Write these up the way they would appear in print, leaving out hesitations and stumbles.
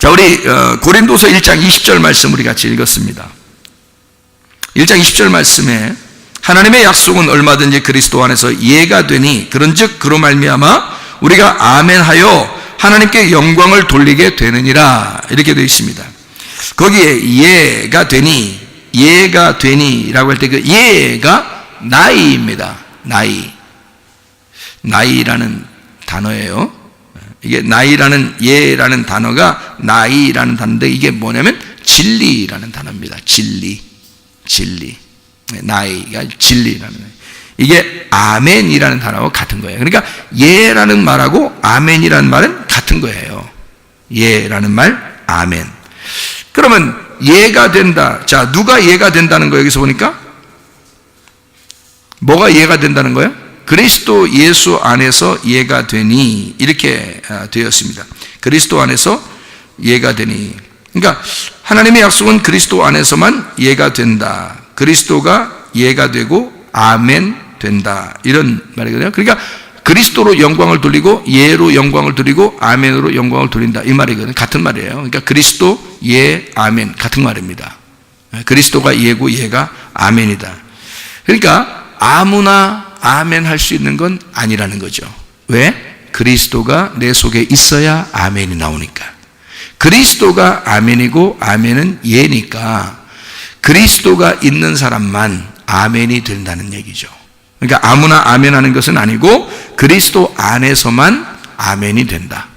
자, 우리 고린도서 1장 20절 말씀 우리 같이 읽었습니다. 1장 20절 말씀에 하나님의 약속은 얼마든지 그리스도 안에서 예가 되니 그런즉 그로 말미암아 우리가 아멘하여 하나님께 영광을 돌리게 되느니라, 이렇게 되어 있습니다. 거기에 예가 되니라고 할 때 그 예가 나이입니다. 나이라는 단어예요. 이게 나이라는 예라는 단어가 나이라는 단어인데 이게 뭐냐면 진리라는 단어입니다. 진리. 나이가 진리라는 거예요. 이게 아멘이라는 단어하고 같은 거예요. 그러니까 예라는 말하고 아멘이라는 말은 같은 거예요. 예라는 말, 아멘. 그러면 예가 된다. 자, 누가 예가 된다는 거예요? 여기서 보니까 뭐가 예가 된다는 거예요? 그리스도 예수 안에서 예가 되니, 이렇게 되었습니다. 그리스도 안에서 예가 되니. 그러니까 하나님의 약속은 그리스도 안에서만 예가 된다. 그리스도가 예가 되고 아멘 된다, 이런 말이거든요. 그러니까 그리스도로 영광을 돌리고 예로 영광을 돌리고 아멘으로 영광을 돌린다, 이 말이거든요. 같은 말이에요. 그러니까 그리스도, 예, 아멘 같은 말입니다. 그리스도가 예고 예가 아멘이다. 그러니까 아무나 아멘 할 수 있는 건 아니라는 거죠. 왜? 그리스도가 내 속에 있어야 아멘이 나오니까. 그리스도가 아멘이고 아멘은 예니까 그리스도가 있는 사람만 아멘이 된다는 얘기죠. 그러니까 아무나 아멘하는 것은 아니고 그리스도 안에서만 아멘이 된다.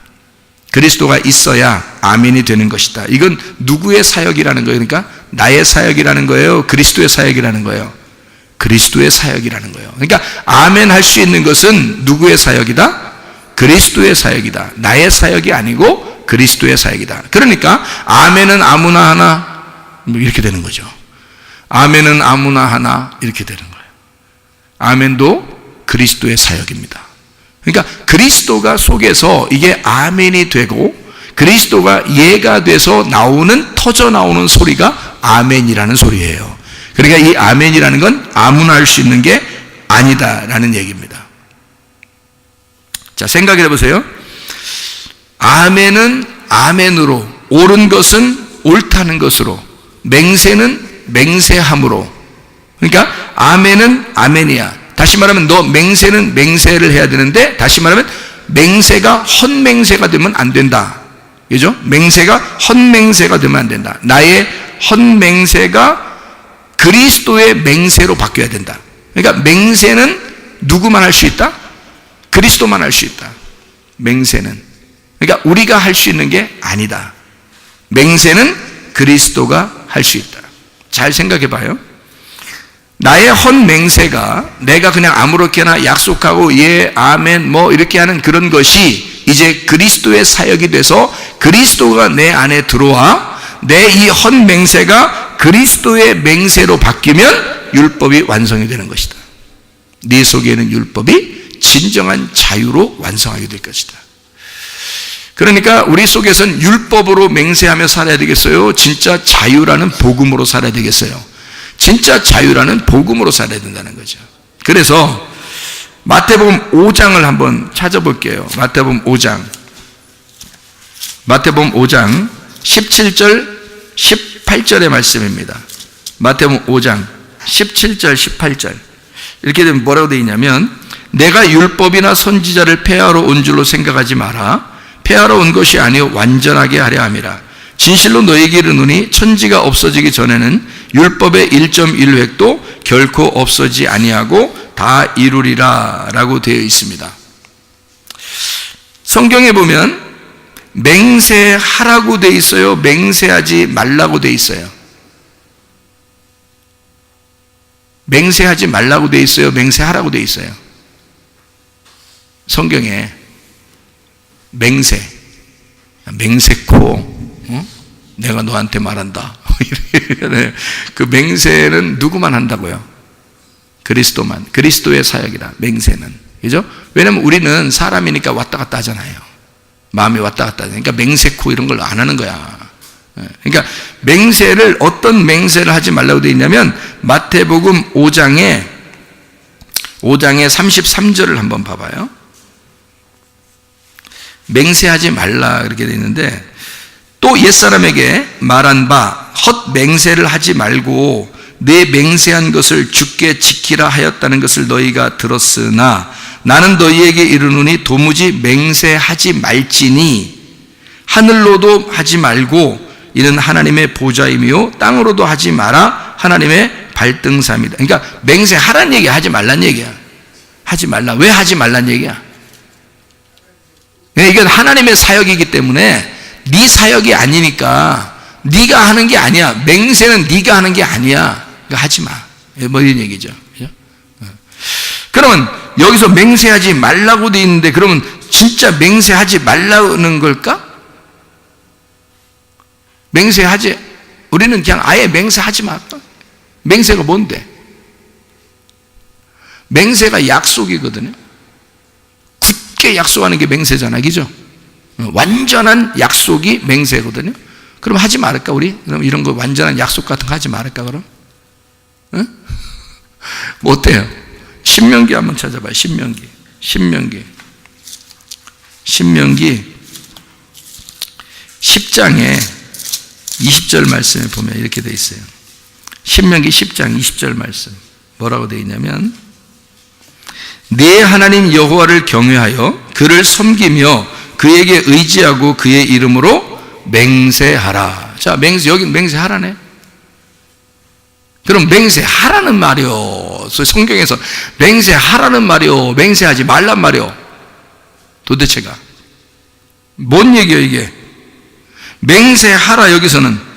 그리스도가 있어야 아멘이 되는 것이다. 이건 누구의 사역이라는 거예요? 그러니까 나의 사역이라는 거예요? 그리스도의 사역이라는 거예요? 그리스도의 사역이라는 거예요. 그러니까 아멘 할 수 있는 것은 누구의 사역이다? 그리스도의 사역이다. 나의 사역이 아니고 그리스도의 사역이다. 그러니까 아멘은 아무나 하나, 이렇게 되는 거죠. 아멘은 아무나 하나, 이렇게 되는 거예요. 아멘도 그리스도의 사역입니다. 그러니까 그리스도가 속에서 이게 아멘이 되고 그리스도가 예가 돼서 터져 나오는 소리가 아멘이라는 소리예요. 그러니까 이 아멘이라는 건 아무나 할 수 있는 게 아니다라는 얘기입니다. 자, 생각해 보세요. 아멘은 아멘으로, 옳은 것은 옳다는 것으로, 맹세는 맹세함으로. 그러니까 아멘은 아멘이야. 다시 말하면 너 맹세는 맹세를 해야 되는데, 다시 말하면 맹세가 헛맹세가 되면 안 된다. 그죠? 맹세가 헛맹세가 되면 안 된다. 나의 헛맹세가 그리스도의 맹세로 바뀌어야 된다. 그러니까 맹세는 누구만 할 수 있다? 그리스도만 할 수 있다. 맹세는. 그러니까 우리가 할 수 있는 게 아니다. 맹세는 그리스도가 할 수 있다. 잘 생각해 봐요. 나의 헛맹세가 내가 그냥 아무렇게나 약속하고 예, 아멘 뭐 이렇게 하는 그런 것이 이제 그리스도의 사역이 돼서 그리스도가 내 안에 들어와 내 이 헛맹세가 그리스도의 맹세로 바뀌면 율법이 완성이 되는 것이다. 네 속에는 율법이 진정한 자유로 완성하게 될 것이다. 그러니까 우리 속에서는 율법으로 맹세하며 살아야 되겠어요? 진짜 자유라는 복음으로 살아야 되겠어요? 진짜 자유라는 복음으로 살아야 된다는 거죠. 그래서 마태복음 5장을 한번 찾아볼게요. 마태복음 5장 17절 18절의 말씀입니다. 마태복음 5장 17절 18절 이렇게 되면 뭐라고 되어 있냐면, 내가 율법이나 선지자를 폐하러 온 줄로 생각하지 마라. 폐하러 온 것이 아니요 완전하게 하려 함이라. 진실로 너희에게 이르노니 천지가 없어지기 전에는 율법의 1.1획도 결코 없어지지 아니하고 다 이루리라 라고 되어 있습니다. 성경에 보면 맹세하라고 되어 있어요? 맹세하지 말라고 되어 있어요? 맹세하지 말라고 되어 있어요? 맹세하라고 되어 있어요? 성경에 맹세코 내가 너한테 말한다. 그 맹세는 누구만 한다고요? 그리스도만. 그리스도의 사역이다. 맹세는. 그죠? 왜냐면 우리는 사람이니까 왔다 갔다 하잖아요. 마음이 왔다 갔다 하니까 그러니까 맹세코 이런 걸 안 하는 거야. 그러니까 맹세를, 어떤 맹세를 하지 말라고 되어 있냐면 마태복음 5장에 33절을 한번 봐봐요. 맹세하지 말라 그렇게 되어 있는데 또 옛사람에게 말한 바 헛 맹세를 하지 말고 내 맹세한 것을 주께 지키라 하였다는 것을 너희가 들었으나 나는 너희에게 이르노니 도무지 맹세하지 말지니 하늘로도 하지 말고 이는 하나님의 보좌이며 땅으로도 하지 마라 하나님의 발등삼이다. 그러니까 맹세하라는 얘기야, 하지 말란 얘기야. 하지 말라. 왜 하지 말란 얘기야? 이건 하나님의 사역이기 때문에 네 사역이 아니니까 네가 하는 게 아니야. 맹세는 네가 하는 게 아니야. 그러니까 하지 마. 뭐 이런 얘기죠. 그러면 여기서 맹세하지 말라고 돼 있는데 그러면 진짜 맹세하지 말라는 걸까? 맹세하지, 우리는 그냥 아예 맹세하지 마. 맹세가 뭔데? 맹세가 약속이거든요. 굳게 약속하는 게 맹세잖아, 그죠? 완전한 약속이 맹세거든요. 그럼 하지 말을까, 우리? 그럼 이런 거 완전한 약속 같은 거 하지 말을까, 그럼? 응? 뭐 어때요? 신명기 한번 찾아봐요, 신명기. 신명기 10장에 20절 말씀에 보면 이렇게 돼 있어요. 신명기 10장 20절 말씀. 뭐라고 돼 있냐면, 네 하나님 여호와를 경외하여 그를 섬기며 그에게 의지하고 그의 이름으로 맹세하라. 자, 여긴 맹세하라네. 그럼 맹세하라는 말이요. 성경에서 맹세하라는 말이요, 맹세하지 말란 말이요. 도대체가 뭔 얘기예요, 이게? 맹세하라, 여기서는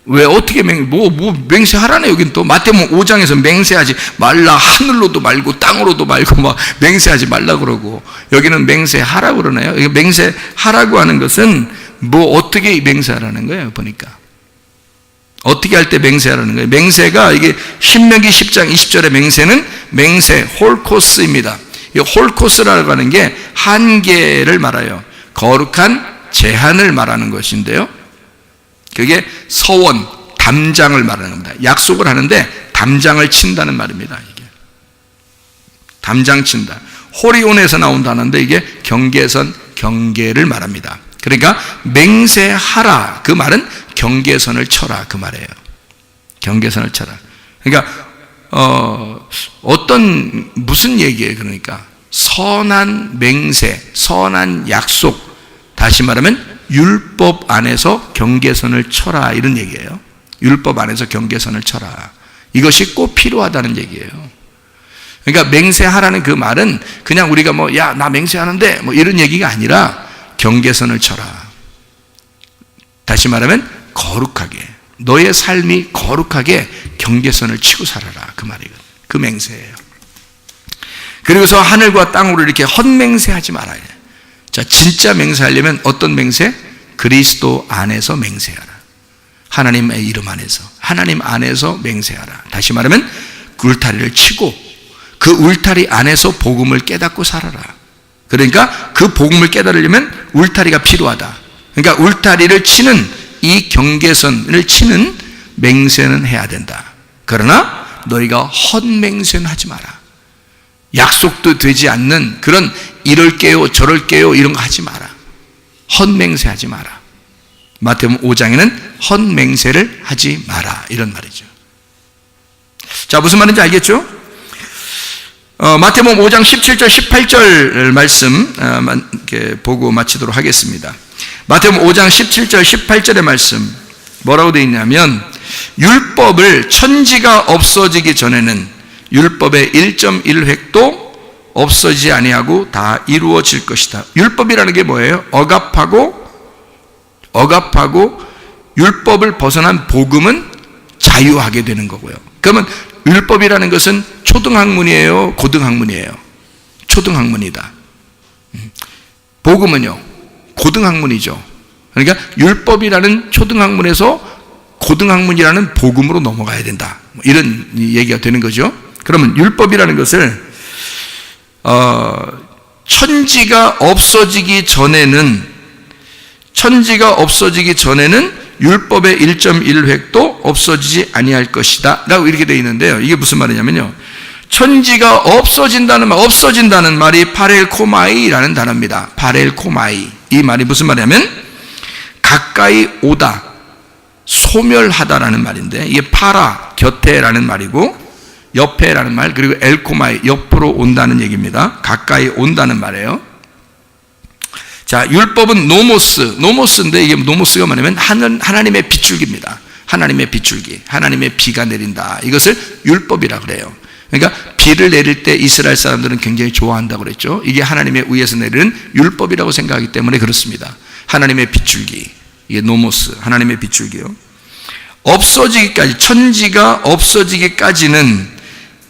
왜 어떻게 맹세하라네. 여긴 또 마태복음 5장에서 맹세하지 말라, 하늘로도 말고 땅으로도 말고 막 맹세하지 말라 그러고, 여기는 맹세하라 그러나요? 맹세하라고 하는 것은 뭐 어떻게 맹세하라는 거예요? 보니까 어떻게 할 때 맹세하라는 거예요? 맹세가 이게 신명기 10장 20절의 맹세는 맹세 홀코스입니다. 이 홀코스라고 하는 게 한계를 말해요. 거룩한 제한을 말하는 것인데요, 그게 서원, 담장을 말하는 겁니다. 약속을 하는데 담장을 친다는 말입니다. 이게 담장 친다. 호리온에서 나온 단어인데 이게 경계선, 경계를 말합니다. 그러니까 맹세하라, 그 말은 경계선을 쳐라, 그 말이에요. 경계선을 쳐라. 그러니까 무슨 얘기예요? 그러니까 선한 맹세, 선한 약속, 다시 말하면 율법 안에서 경계선을 쳐라, 이런 얘기예요. 율법 안에서 경계선을 쳐라. 이것이 꼭 필요하다는 얘기예요. 그러니까 맹세하라는 그 말은 그냥 우리가 나 맹세하는데 이런 얘기가 아니라 경계선을 쳐라. 다시 말하면 거룩하게, 너의 삶이 거룩하게 경계선을 치고 살아라, 그 말이거든요. 그 맹세예요. 그리고서 하늘과 땅으로 이렇게 헛맹세하지 말아야 돼. 자, 진짜 맹세하려면 어떤 맹세? 그리스도 안에서 맹세하라. 하나님의 이름 안에서, 하나님 안에서 맹세하라. 다시 말하면 그 울타리를 치고 그 울타리 안에서 복음을 깨닫고 살아라. 그러니까 그 복음을 깨달으려면 울타리가 필요하다. 그러니까 울타리를 치는, 이 경계선을 치는 맹세는 해야 된다. 그러나 너희가 헛맹세는 하지 마라. 약속도 되지 않는 그런 이럴게요 저럴게요 이런 거 하지 마라. 헛맹세 하지 마라. 마태복음 5장에는 헛맹세를 하지 마라, 이런 말이죠. 자, 무슨 말인지 알겠죠? 마태복음 5장 17절 18절 말씀 이렇게 보고 마치도록 하겠습니다. 마태복음 5장 17절 18절의 말씀 뭐라고 되어 있냐면, 율법을 천지가 없어지기 전에는 율법의 1.1획도 없어지지 아니하고 다 이루어질 것이다. 율법이라는 게 뭐예요? 억압하고 율법을 벗어난 복음은 자유하게 되는 거고요. 그러면 율법이라는 것은 초등학문이에요, 고등학문이에요? 초등학문이다. 복음은요, 고등학문이죠. 그러니까 율법이라는 초등학문에서 고등학문이라는 복음으로 넘어가야 된다, 이런 얘기가 되는 거죠. 그러면 율법이라는 것을 천지가 없어지기 전에는 율법의 1.1획도 없어지지 아니할 것이다 라고 이렇게 되어 있는데요, 이게 무슨 말이냐면요, 천지가 없어진다는 말이 파렐코마이라는 단어입니다. 파렐코마이. 이 말이 무슨 말이냐면 각 가까이 오다, 소멸하다라는 말인데, 이게 파라, 곁에라는 말이고, 옆에라는 말, 그리고 엘코마이, 옆으로 온다는 얘기입니다. 가까이 온다는 말이에요. 자, 율법은 노모스인데, 이게 노모스가 뭐냐면 하나님의 빗줄기입니다. 하나님의 빗줄기, 하나님의 비가 내린다. 이것을 율법이라고 그래요. 그러니까 비를 내릴 때 이스라엘 사람들은 굉장히 좋아한다고 그랬죠. 이게 하나님의 위에서 내리는 율법이라고 생각하기 때문에 그렇습니다. 하나님의 빗줄기, 이게 노모스, 하나님의 빗줄기요. 없어지기까지, 천지가 없어지기까지는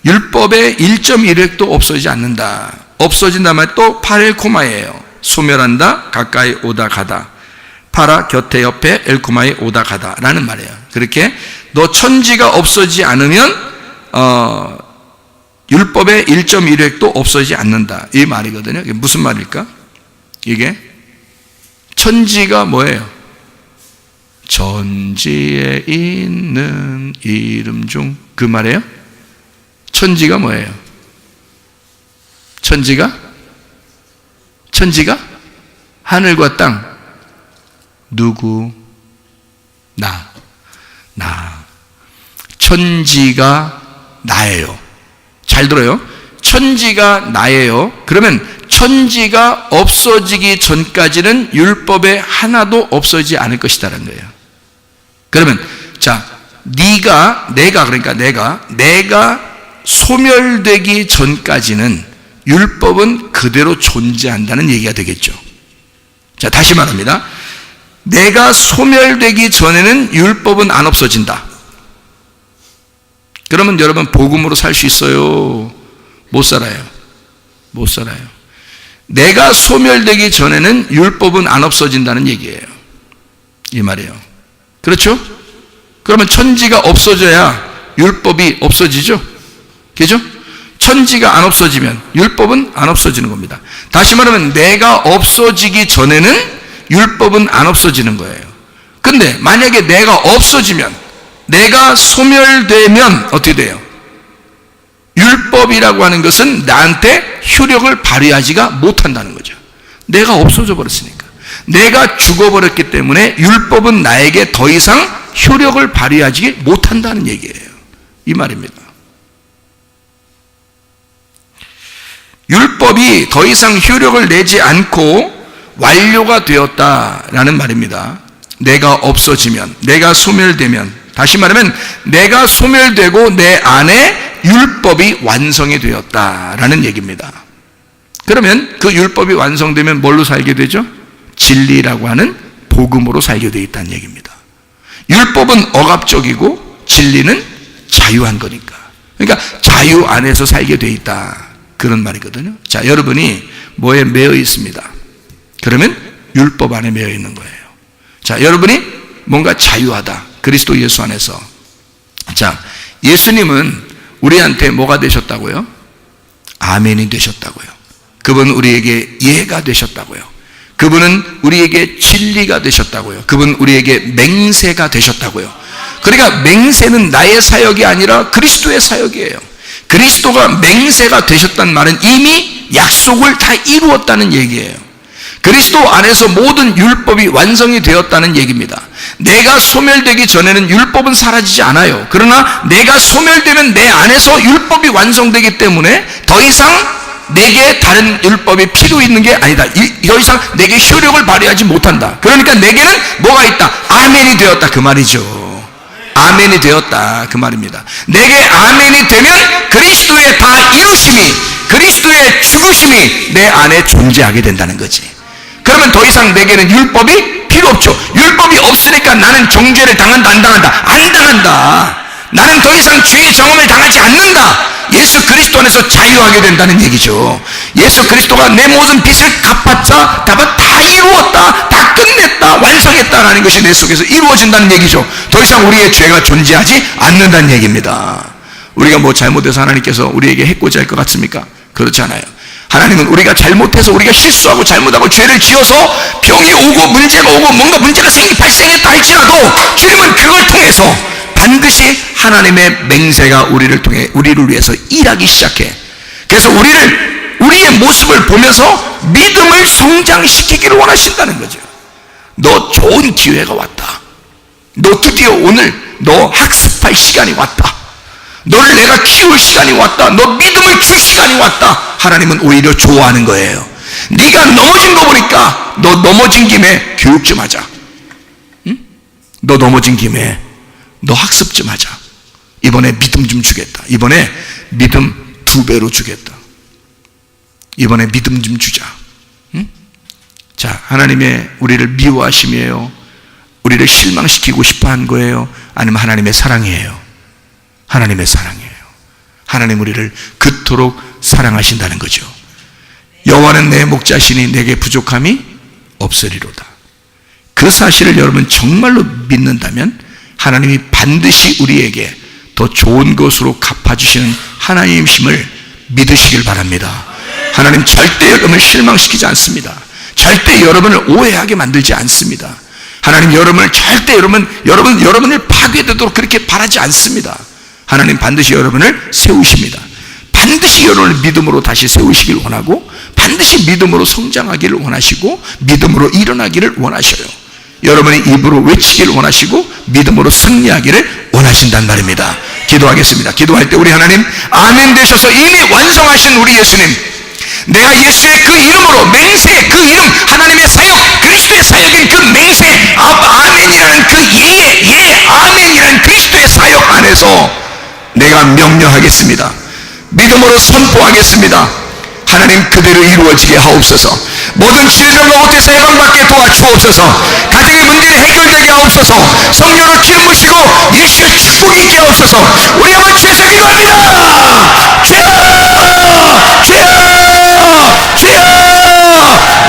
율법의 1.1획도 없어지지 않는다. 없어진다면 또 파렐코마예요. 소멸한다, 가까이 오다 가다. 파라, 곁에, 옆에, 엘코마에 오다 가다 라는 말이에요. 그렇게 너 천지가 없어지지 않으면 율법의 1.1획도 없어지지 않는다, 이 말이거든요. 이게 무슨 말일까? 이게 천지가 뭐예요? 전지에 있는 이름 중, 그 말이에요? 천지가 뭐예요? 천지가 하늘과 땅. 누구? 나. 천지가 나예요. 잘 들어요. 천지가 나예요. 그러면 천지가 없어지기 전까지는 율법에 하나도 없어지지 않을 것이다라는 거예요. 그러면 자, 내가 소멸되기 전까지는 율법은 그대로 존재한다는 얘기가 되겠죠. 자, 다시 말합니다. 내가 소멸되기 전에는 율법은 안 없어진다. 그러면 여러분 복음으로 살 수 있어요? 못 살아요. 내가 소멸되기 전에는 율법은 안 없어진다는 얘기예요. 이 말이에요. 그렇죠? 그러면 천지가 없어져야 율법이 없어지죠? 그죠? 천지가 안 없어지면 율법은 안 없어지는 겁니다. 다시 말하면 내가 없어지기 전에는 율법은 안 없어지는 거예요. 근데 만약에 내가 없어지면, 내가 소멸되면 어떻게 돼요? 율법이라고 하는 것은 나한테 효력을 발휘하지가 못한다는 거죠. 내가 없어져 버렸으니까. 내가 죽어버렸기 때문에 율법은 나에게 더 이상 효력을 발휘하지 못한다는 얘기예요. 이 말입니다. 율법이 더 이상 효력을 내지 않고 완료가 되었다라는 말입니다. 내가 없어지면, 내가 소멸되면, 다시 말하면 내가 소멸되고 내 안에 율법이 완성이 되었다라는 얘기입니다. 그러면 그 율법이 완성되면 뭘로 살게 되죠? 진리라고 하는 복음으로 살게 되어 있다는 얘기입니다. 율법은 억압적이고 진리는 자유한 거니까. 그러니까 자유 안에서 살게 되어 있다, 그런 말이거든요. 자, 여러분이 뭐에 매여 있습니다. 그러면 율법 안에 매여 있는 거예요. 자, 여러분이 뭔가 자유하다, 그리스도 예수 안에서. 자, 예수님은 우리한테 뭐가 되셨다고요? 아멘이 되셨다고요. 그분 우리에게 예가 되셨다고요. 그분은 우리에게 진리가 되셨다고요. 그분 우리에게 맹세가 되셨다고요. 그러니까 맹세는 나의 사역이 아니라 그리스도의 사역이에요. 그리스도가 맹세가 되셨다는 말은 이미 약속을 다 이루었다는 얘기예요. 그리스도 안에서 모든 율법이 완성이 되었다는 얘기입니다. 내가 소멸되기 전에는 율법은 사라지지 않아요. 그러나 내가 소멸되면 내 안에서 율법이 완성되기 때문에 더 이상 내게 다른 율법이 필요 있는 게 아니다. 더 이상 내게 효력을 발휘하지 못한다. 그러니까 내게는 뭐가 있다? 아멘이 되었다, 그 말이죠. 아멘이 되었다, 그 말입니다. 내게 아멘이 되면 그리스도의 다 이루심이, 그리스도의 죽으심이 내 안에 존재하게 된다는 거지. 그러면 더 이상 내게는 율법이 필요 없죠. 율법이 없으니까 나는 정죄를 당한다, 안 당한다? 안 당한다. 나는 더 이상 죄의 정함을 당하지 않는다. 예수 그리스도 안에서 자유하게 된다는 얘기죠. 예수 그리스도가 내 모든 빚을 갚았자, 다 이루었다, 다 끝냈다, 완성했다라는 것이 내 속에서 이루어진다는 얘기죠. 더 이상 우리의 죄가 존재하지 않는다는 얘기입니다. 우리가 뭐 잘못해서 하나님께서 우리에게 해코지 할 것 같습니까? 그렇지 않아요. 하나님은 우리가 잘못해서, 우리가 실수하고 잘못하고 죄를 지어서 병이 오고 문제가 오고 뭔가 문제가 발생했다 할지라도 주님은 그걸 통해서 반드시 하나님의 맹세가 우리를 위해서 일하기 시작해. 그래서 우리의 모습을 보면서 믿음을 성장시키기를 원하신다는 거죠. 너 좋은 기회가 왔다. 너 드디어 오늘 너 학습할 시간이 왔다. 너를 내가 키울 시간이 왔다. 너 믿음을 줄 시간이 왔다. 하나님은 오히려 좋아하는 거예요. 네가 넘어진 거 보니까 너 넘어진 김에 교육 좀 하자. 응? 너 넘어진 김에 너 학습 좀 하자. 이번에 믿음 좀 주겠다. 이번에 믿음 2배로 주겠다. 이번에 믿음 좀 주자. 응? 자, 하나님의 우리를 미워하심이에요? 우리를 실망시키고 싶어 한 거예요? 아니면 하나님의 사랑이에요? 하나님의 사랑이에요. 하나님 우리를 그토록 사랑하신다는 거죠. 여호와는 내 목자시니 내게 부족함이 없으리로다. 그 사실을 여러분 정말로 믿는다면 하나님이 반드시 우리에게 더 좋은 것으로 갚아주시는 하나님이심을 믿으시길 바랍니다. 하나님 절대 여러분을 실망시키지 않습니다. 절대 여러분을 오해하게 만들지 않습니다. 하나님 여러분을 절대 여러분을 파괴되도록 그렇게 바라지 않습니다. 하나님 반드시 여러분을 세우십니다. 반드시 여러분을 믿음으로 다시 세우시길 원하고, 반드시 믿음으로 성장하기를 원하시고, 믿음으로 일어나기를 원하셔요. 여러분이 입으로 외치기를 원하시고 믿음으로 승리하기를 원하신단 말입니다. 기도하겠습니다. 기도할 때 우리 하나님 아멘 되셔서 이미 완성하신 우리 예수님, 내가 예수의 그 이름으로 맹세, 그 이름 하나님의 사역, 그리스도의 사역인 그 맹세, 아멘이라는 그 예 아멘이라는 그리스도의 사역 안에서 내가 명령하겠습니다. 믿음으로 선포하겠습니다. 하나님 그대로 이루어지게 하옵소서. 모든 질병과 못해서 해방받게 도와주옵소서. 가정의 문제를 해결되게 하옵소서. 성령으로 기름 부시고 예수의 축복이 있게 하옵소서. 우리 한번 주에서 기도합니다. 주여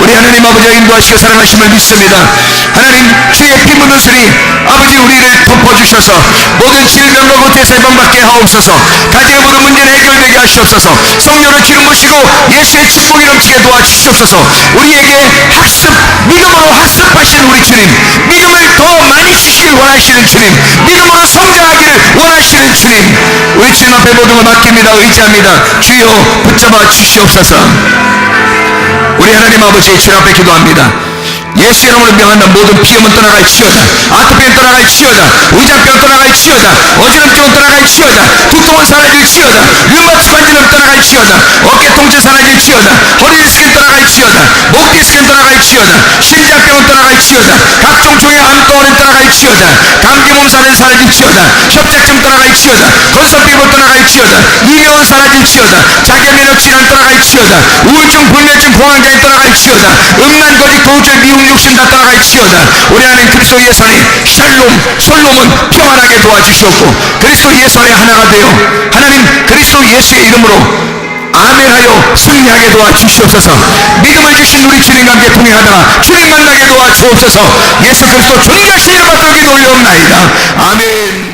우리 하나님 아버지가 인도하시고 사랑하심을 믿습니다. 하나님 주의 피 묻은 소리 아버지 우리를 덮어주셔서 모든 질병과 못해서 해방받게 하옵소서. 가정의 모든 문제를 해결되게 하시옵소서. 성령으로 기름 부시고 예수의 축복이 넘치게 도와주시옵소서. 우리에게 학습, 믿음으로 학습하시는 우리 주님, 믿음을 더 많이 주시길 원하시는 주님, 믿음으로 성장하기를 원하시는 주님, 우리 주님 앞에 모든 걸 맡깁니다. 의지합니다. 주여 붙잡아 주시옵소서. 우리 하나님 아버지 주님 앞에 기도합니다. 예수 이름으로 명한다. 모든 비염은 떠나갈지어다. 아토피는 떠나갈지어다. 위장병은 떠나갈지어다. 어지럼증은 떠나갈지어다. 두통은 사라질지어다. 류마티스 관절은 떠나갈지어다. 어깨 통증 사라질지어다. 허리 디스크는 떠나갈지어다. 목 디스크는 떠나갈지어다. 심장병은 떠나갈지어다. 각종 종의 암덩어리는 떠나갈지어다. 감기 몸살은 사라질지어다. 협착증 떠나갈지어다. 건선피부 떠나갈지어다. 이명은 사라질지어다. 자기면역 질환 떠나갈지어다. 우울증, 불면증, 공황장애 떠나갈지어다. 음란, 거짓, 거우죄, 미움, 욕심 다 떠나갈지어다. 우리 하나님 그리스도 예수 안에 샬롬, 솔롬은 평안하게 도와주시옵고, 그리스도 예수 안에 하나가 되어 하나님 그리스도 예수의 이름으로 아멘하여 승리하게 도와주시옵소서. 믿음을 주신 우리 주님과 함께 동행하다가 주님 만나게 도와주옵소서. 예수 그리스도 존귀하신 이름 받들기 올려옵나이다. 아멘.